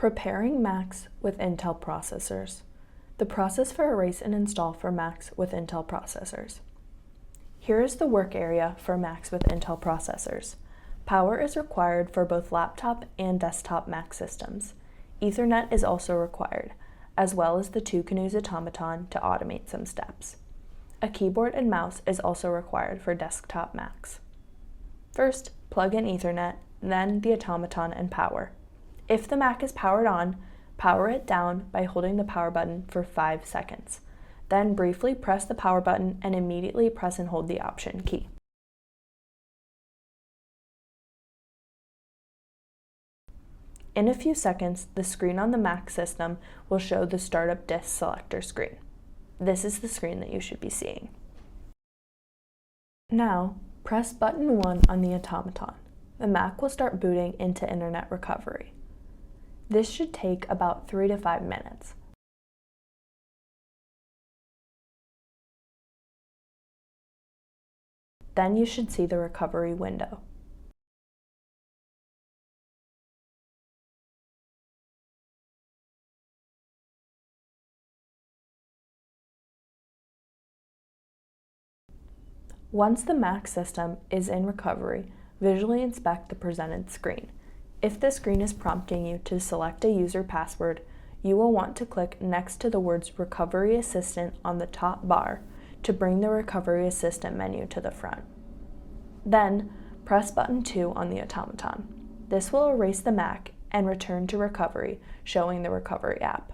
Preparing Macs with Intel processors. The process for erase and install for Macs with Intel processors. Here is the work area for Macs with Intel processors. Power is required for both laptop and desktop Mac systems. Ethernet is also required, as well as the Twocanoes automaton to automate some steps. A keyboard and mouse is also required for desktop Macs. First, plug in Ethernet, then the automaton and power. If the Mac is powered on, power it down by holding the power button for 5 seconds. Then briefly press the power button and immediately press and hold the Option key. In a few seconds, the screen on the Mac system will show the Startup Disk Selector screen. This is the screen that you should be seeing. Now, press button 1 on the automaton. The Mac will start booting into Internet recovery. This should take about 3 to 5 minutes. Then you should see the recovery window. Once the Mac system is in recovery, visually inspect the presented screen. If the screen is prompting you to select a user password, you will want to click next to the words Recovery Assistant on the top bar to bring the Recovery Assistant menu to the front. Then, press button 2 on the automaton. This will erase the Mac and return to recovery, showing the Recovery app.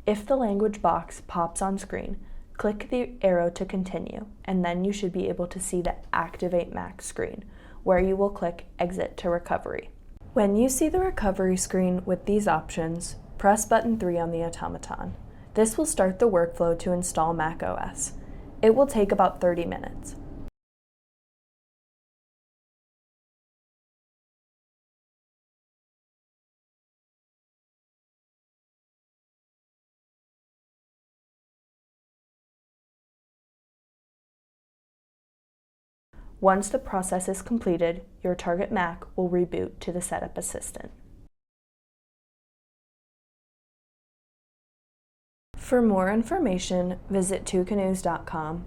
If the language box pops on screen, click the arrow to continue, and then you should be able to see the Activate Mac screen, where you will click Exit to Recovery. When you see the recovery screen with these options, press button 3 on the automaton. This will start the workflow to install Mac OS. It will take about 30 minutes. Once the process is completed, your target Mac will reboot to the Setup Assistant. For more information, visit Twocanoes.com